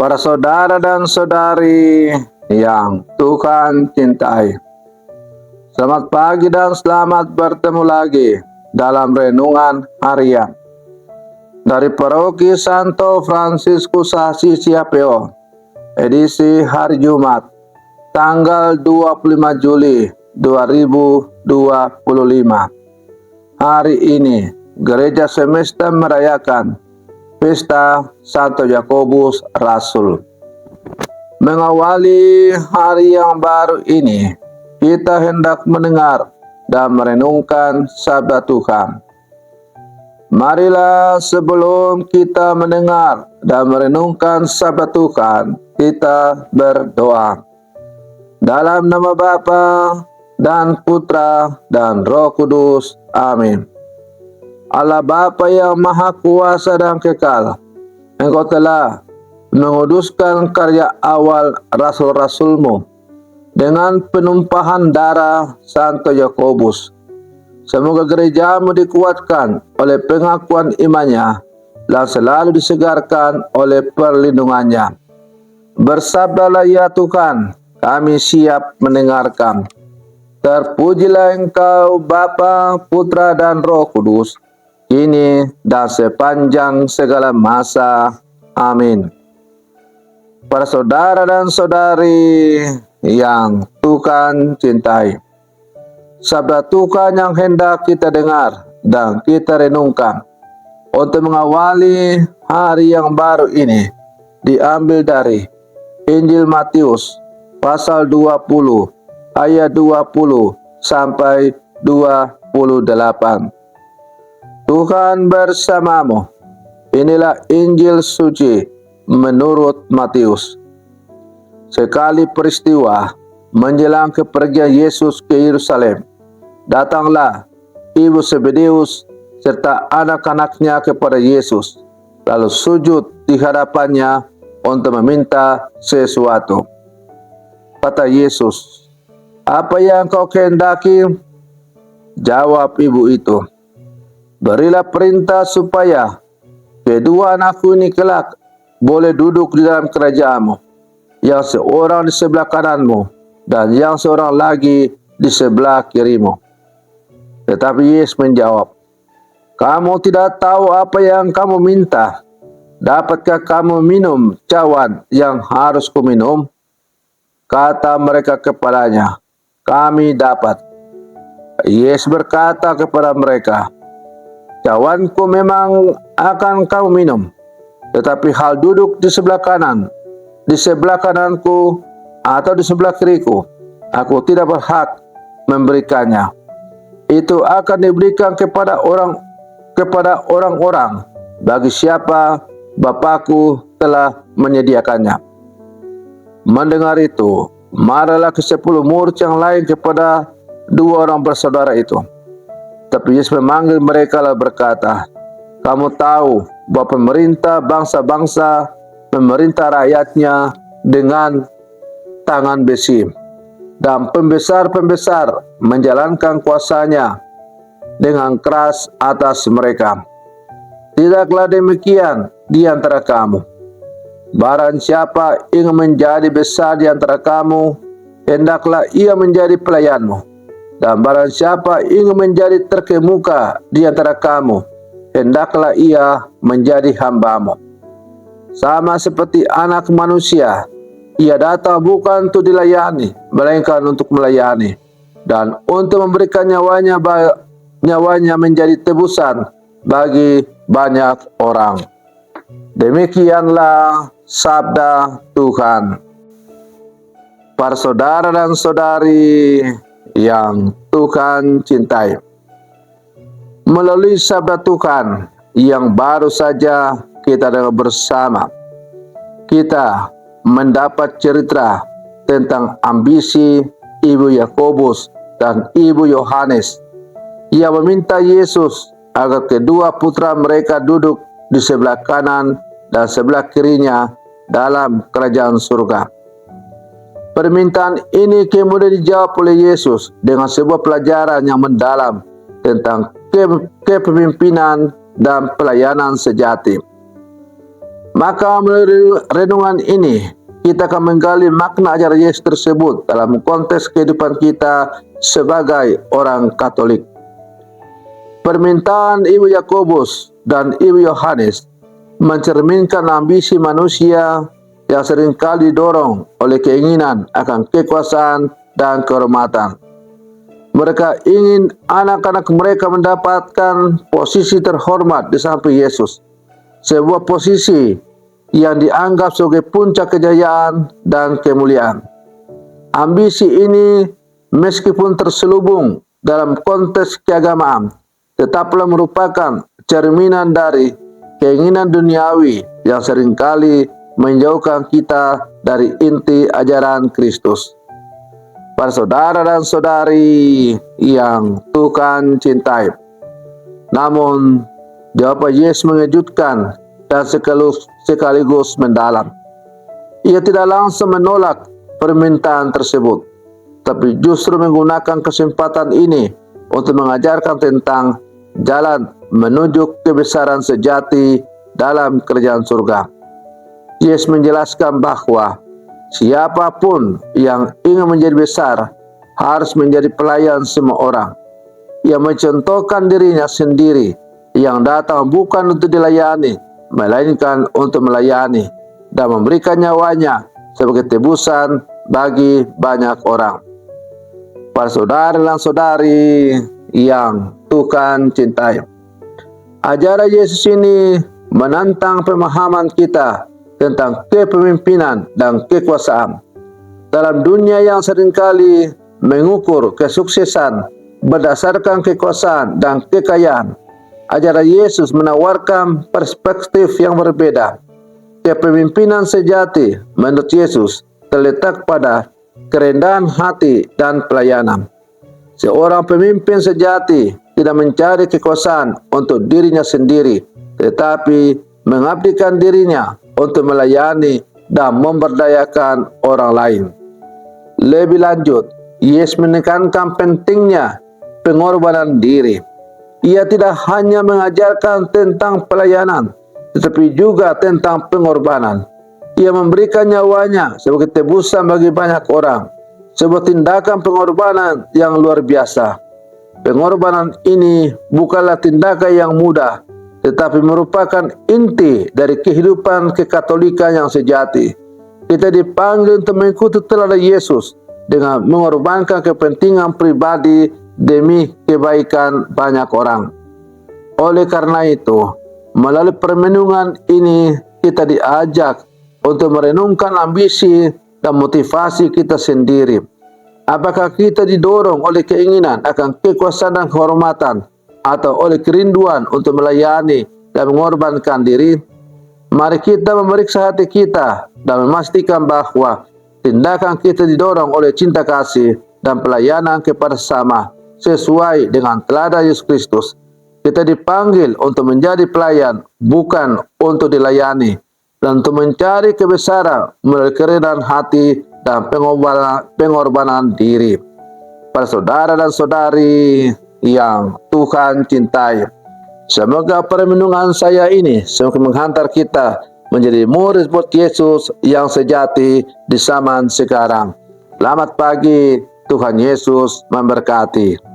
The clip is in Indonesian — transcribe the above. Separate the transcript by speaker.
Speaker 1: Para saudara dan saudari yang Tuhan cintai, selamat pagi dan selamat bertemu lagi dalam renungan harian dari Paroki Santo Fransiskus Assisi Apeo, edisi hari Jumat, tanggal 25 Juli 2025. Hari ini, Gereja Semesta merayakan Pesta Santo Yakobus Rasul. Mengawali hari yang baru ini, kita hendak mendengar dan merenungkan sabda Tuhan. Marilah sebelum kita mendengar dan merenungkan sabda Tuhan, kita berdoa. Dalam nama Bapa dan Putra dan Roh Kudus. Amin. Allah Bapa yang Maha Kuasa dan Kekal, Engkau telah menguduskan karya awal rasul-rasul-Mu dengan penumpahan darah Santo Yakobus. Semoga gereja-Mu dikuatkan oleh pengakuan imannya dan selalu disegarkan oleh perlindungannya. Bersabdalah ya Tuhan, kami siap mendengarkan. Terpujilah Engkau Bapa, Putra dan Roh Kudus, kini dan sepanjang segala masa. Amin. Para saudara dan saudari yang Tuhan cintai, sabda Tuhan yang hendak kita dengar dan kita renungkan untuk mengawali hari yang baru ini diambil dari Injil Matius pasal 20 ayat 20 sampai 28. Tuhan bersamamu. Inilah Injil suci menurut Matius. Sekali peristiwa menjelang kepergian Yesus ke Yerusalem, datanglah ibu Zebedeus serta anak-anaknya kepada Yesus, lalu sujud di hadapannya untuk meminta sesuatu. Kata Yesus, "Apa yang kau kehendaki?" Jawab ibu itu, "Berilah perintah supaya kedua anakku ini kelak boleh duduk di dalam kerajaan-Mu, yang seorang di sebelah kanan-Mu dan yang seorang lagi di sebelah kiri-Mu." Tetapi Yesus menjawab, "Kamu tidak tahu apa yang kamu minta. Dapatkah kamu minum cawan yang harus kuminum?" Kata mereka kepadanya, "Kami dapat." Yesus berkata kepada mereka, "Cawanku memang akan kamu minum, tetapi hal duduk di sebelah kanan, di sebelah kananku atau di sebelah kiriku, aku tidak berhak memberikannya. Itu akan diberikan kepada orang-orang bagi siapa Bapakku telah menyediakannya." Mendengar itu, marahlah ke-10 murid yang lain kepada dua orang bersaudara itu. Tapi Yesus memanggil mereka lalu berkata, "Kamu tahu bahwa pemerintah bangsa-bangsa memerintah rakyatnya dengan tangan besi, dan pembesar-pembesar menjalankan kuasanya dengan keras atas mereka. Tidaklah demikian di antara kamu. Barang siapa ingin menjadi besar di antara kamu, hendaklah ia menjadi pelayanmu. Dan barang siapa ingin menjadi terkemuka di antara kamu, hendaklah ia menjadi hambamu. Sama seperti Anak Manusia, ia datang bukan untuk dilayani, melainkan untuk melayani, dan untuk memberikan nyawanya menjadi tebusan bagi banyak orang." Demikianlah sabda Tuhan. Para saudara dan saudari yang Tuhan cintai, melalui sabda Tuhan yang baru saja kita dengar bersama, kita mendapat cerita tentang ambisi ibu Yakobus dan ibu Yohanes. Ia meminta Yesus agar kedua putra mereka duduk di sebelah kanan dan sebelah kirinya dalam kerajaan surga. Permintaan ini kemudian dijawab oleh Yesus dengan sebuah pelajaran yang mendalam tentang kepemimpinan dan pelayanan sejati. Maka melalui renungan ini, kita akan menggali makna ajaran Yesus tersebut dalam konteks kehidupan kita sebagai orang Katolik. Permintaan Ibu Yakobus dan Ibu Yohanes mencerminkan ambisi manusia yang seringkali didorong oleh keinginan akan kekuasaan dan kehormatan. Mereka ingin anak-anak mereka mendapatkan posisi terhormat di samping Yesus, sebuah posisi yang dianggap sebagai puncak kejayaan dan kemuliaan. Ambisi ini meskipun terselubung dalam konteks keagamaan, tetaplah merupakan cerminan dari keinginan duniawi yang seringkali menjauhkan kita dari inti ajaran Kristus. Para saudara dan saudari yang Tuhan cintai, namun jawaban Yesus mengejutkan dan sekaligus mendalam. Ia tidak langsung menolak permintaan tersebut, tapi justru menggunakan kesempatan ini untuk mengajarkan tentang jalan menuju kebesaran sejati dalam kerajaan surga. Yesus menjelaskan bahwa siapapun yang ingin menjadi besar harus menjadi pelayan semua orang. Ia mencontohkan dirinya sendiri yang datang bukan untuk dilayani, melainkan untuk melayani dan memberikan nyawanya sebagai tebusan bagi banyak orang. Para saudara dan saudari yang Tuhan cintai, ajaran Yesus ini menantang pemahaman kita tentang kepemimpinan dan kekuasaan. Dalam dunia yang seringkali mengukur kesuksesan berdasarkan kekuasaan dan kekayaan, ajaran Yesus menawarkan perspektif yang berbeda. Kepemimpinan sejati menurut Yesus terletak pada kerendahan hati dan pelayanan. Seorang pemimpin sejati tidak mencari kekuasaan untuk dirinya sendiri, tetapi mengabdikan dirinya untuk melayani dan memberdayakan orang lain. Lebih lanjut, Yesus menekankan pentingnya pengorbanan diri. Ia tidak hanya mengajarkan tentang pelayanan, tetapi juga tentang pengorbanan. Ia memberikan nyawanya sebagai tebusan bagi banyak orang, sebuah tindakan pengorbanan yang luar biasa. Pengorbanan ini bukanlah tindakan yang mudah, tetapi merupakan inti dari kehidupan kekatolikan yang sejati. Kita dipanggil untuk mengikuti teladan Yesus dengan mengorbankan kepentingan pribadi demi kebaikan banyak orang. Oleh karena itu, melalui permenungan ini kita diajak untuk merenungkan ambisi dan motivasi kita sendiri. Apakah kita didorong oleh keinginan akan kekuasaan dan kehormatan, atau oleh kerinduan untuk melayani dan mengorbankan diri? Mari kita memeriksa hati kita dan memastikan bahwa tindakan kita didorong oleh cinta kasih dan pelayanan kepada sesama sesuai dengan teladan Yesus Kristus. Kita dipanggil untuk menjadi pelayan, bukan untuk dilayani, dan untuk mencari kebesaran melalui kerendahan hati dan pengorbanan diri. Para saudara dan saudari yang Tuhan cintai, semoga permenungan saya ini semakin menghantar kita menjadi murid Yesus yang sejati di zaman sekarang. Selamat pagi, Tuhan Yesus memberkati.